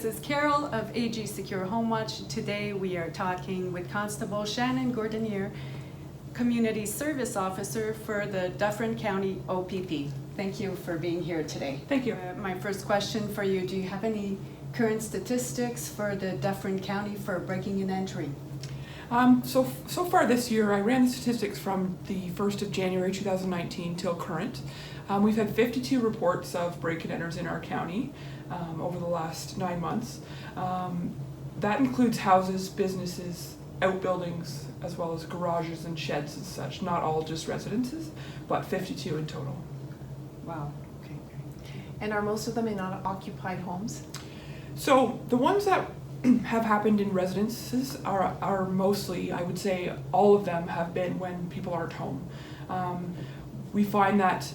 is Carolle of A.G.Secure HomeWatch. Today we are talking with Constable Shannon Gordanier, Community Service Officer for the Dufferin County OPP. Thank you for being here today. Thank you. My first question for you, do you have any current statistics for the Dufferin County for breaking and entering? So far this year, I ran the statistics from the 1st of January 2019 till current. We've had 52 reports of break-and enters in our county over the last 9 months. That includes houses, businesses, outbuildings, as well as garages and sheds and such. Not all just residences, but 52 in total. Wow. Okay. And are most of them in occupied homes? So the ones that have happened in residences are mostly, I would say, all of them have been when people aren't home. We find that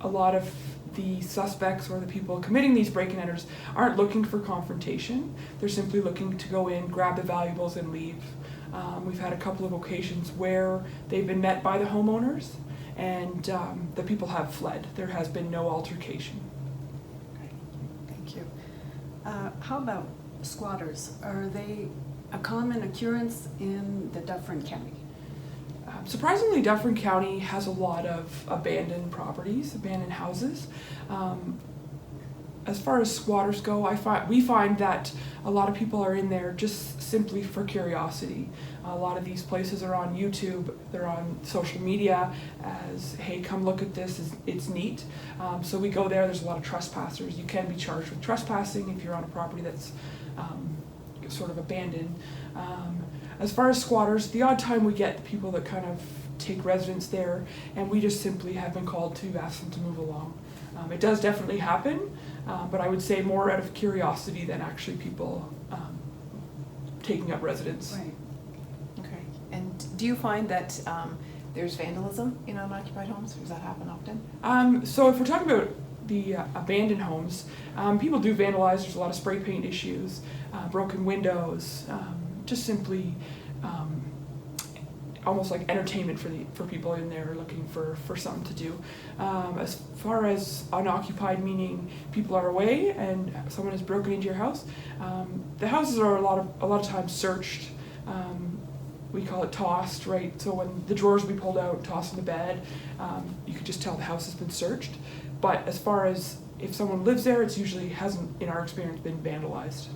a lot of the suspects or the people committing these break-and enters aren't looking for confrontation. They're simply looking to go in, grab the valuables, and leave. We've had a couple of occasions where they've been met by the homeowners and the people have fled. There has been no altercation. Okay. Thank you. How about squatters? Are they a common occurrence in the Dufferin County? Surprisingly, Dufferin County has a lot of abandoned properties, abandoned houses. As far as squatters go, we find that a lot of people are in there just simply for curiosity. A lot of these places are on YouTube, they're on social media as, hey, come look at this, it's neat. So we go there, there's a lot of trespassers. You can be charged with trespassing if you're on a property that's sort of abandoned. As far as squatters, the odd time we get people that kind of take residence there, and we just simply have been called to ask them to move along. It does definitely happen, but I would say more out of curiosity than actually people taking up residence. Right. Okay. And do you find that there's vandalism in unoccupied homes? Does that happen often? So if we're talking about the abandoned homes, people do vandalize. There's a lot of spray paint issues, broken windows, just simply almost like entertainment for people in there looking for something to do. As far as unoccupied, meaning people are away and someone has broken into your house, the houses are a lot of times searched. We call it tossed, right? So when the drawers will be pulled out, tossed in the bed, you could just tell the house has been searched. But as far as if someone lives there, it's usually hasn't, in our experience, been vandalized.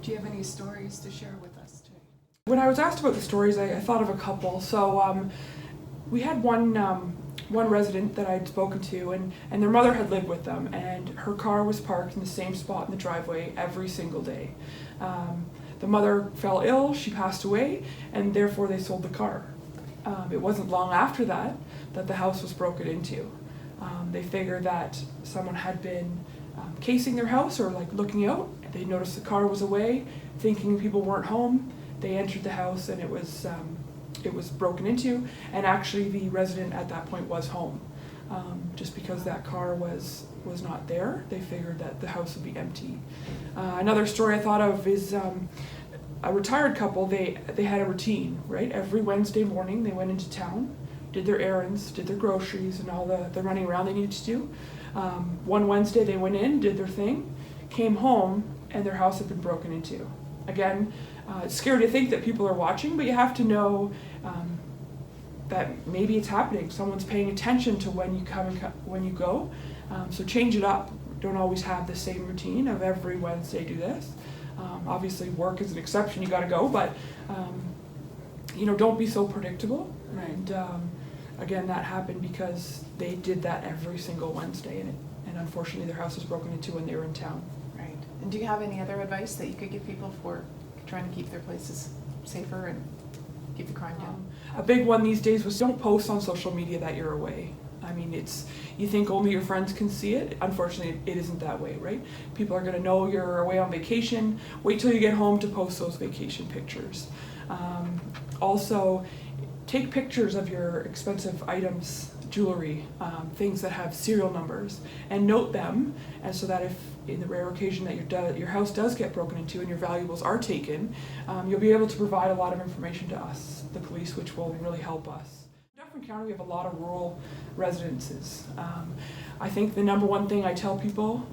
Do you have any stories to share with us today? When I was asked about the stories, I thought of a couple. So we had one resident that I'd spoken to, and their mother had lived with them, and her car was parked in the same spot in the driveway every single day. The mother fell ill, she passed away, and therefore they sold the car. It wasn't long after that the house was broken into. They figured that someone had been casing their house or like looking out. They noticed the car was away, thinking people weren't home. They entered the house and it was broken into, and actually the resident at that point was home. Just because that car was not there, they figured that the house would be empty. Another story I thought of is a retired couple. They had a routine, right? Every Wednesday morning they went into town, did their errands, did their groceries and all the running around they needed to do. One Wednesday they went in, did their thing, came home, and their house had been broken into. Again, it's scary to think that people are watching, but you have to know that maybe it's happening. Someone's paying attention to when you come and when you go. So change it up. Don't always have the same routine of every Wednesday do this. Obviously work is an exception, you gotta go, but don't be so predictable. Right. And again, that happened because they did that every single Wednesday, and unfortunately their house was broken into when they were in town. Right. And do you have any other advice that you could give people for trying to keep their places safer and keep the crime down? A big one these days was don't post on social media that you're away. I mean, you think only your friends can see it. Unfortunately, it isn't that way, right? People are going to know you're away on vacation. Wait till you get home to post those vacation pictures. Also, take pictures of your expensive items, jewelry, things that have serial numbers, and note them, and so that if in the rare occasion that your house does get broken into and your valuables are taken, you'll be able to provide a lot of information to us, the police, which will really help us. In Dufferin County, we have a lot of rural residences. I think the number one thing I tell people,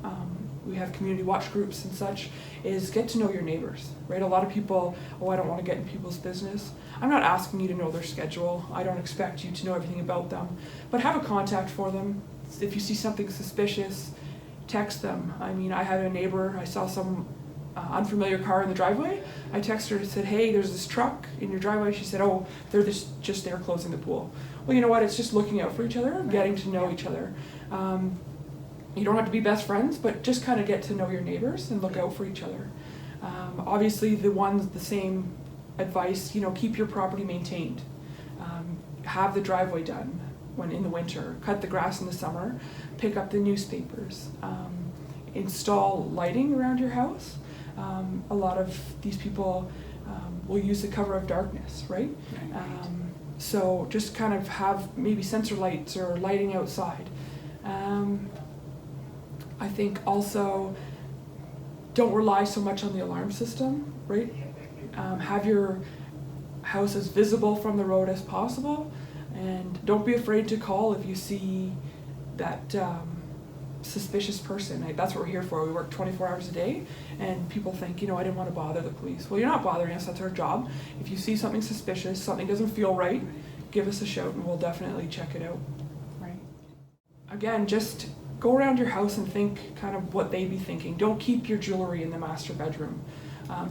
we have community watch groups and such, is get to know your neighbors, right? A lot of people, I don't want to get in people's business. I'm not asking you to know their schedule. I don't expect you to know everything about them, but have a contact for them. If you see something suspicious, text them. I mean, I had a neighbor, I saw some unfamiliar car in the driveway. I texted her and said, hey, there's this truck in your driveway. She said, oh, they're just there closing the pool. Well, you know what? It's just looking out for each other, getting to know each other. You don't have to be best friends, but just kind of get to know your neighbors and look out for each other. Obviously, the same advice, keep your property maintained. Have the driveway done when in the winter, cut the grass in the summer, pick up the newspapers, install lighting around your house. A lot of these people will use the cover of darkness, right? So just kind of have maybe sensor lights or lighting outside. I think also don't rely so much on the alarm system, right? Have your house as visible from the road as possible, and don't be afraid to call if you see that suspicious person. That's what we're here for. We work 24 hours a day, and people think, I didn't want to bother the police. Well, you're not bothering us, that's our job. If you see something suspicious, something doesn't feel right, give us a shout and we'll definitely check it out. Right. Again, just go around your house and think kind of what they'd be thinking. Don't keep your jewelry in the master bedroom.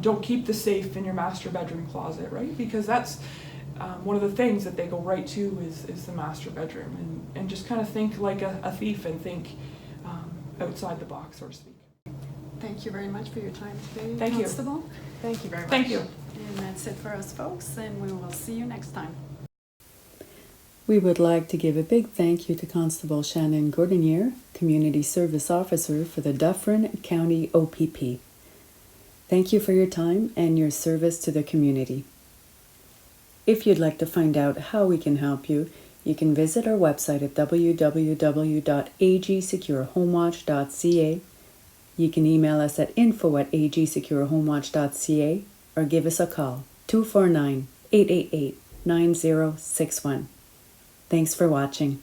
Don't keep the safe in your master bedroom closet, right? Because that's one of the things that they go right to is the master bedroom. And just kind of think like a thief and think outside the box, so to speak. Thank you very much for your time today, Thank you. Constable. Thank you very much. Thank you. And that's it for us, folks, and we will see you next time. We would like to give a big thank you to Constable Shannon Gordanier, Community Service Officer for the Dufferin County OPP. Thank you for your time and your service to the community. If you'd like to find out how we can help you, you can visit our website at www.A.G.Secure HomeWatch.ca. You can email us at info@AG.SecureHomeWatch.ca or give us a call, 249-888-9061. Thanks for watching.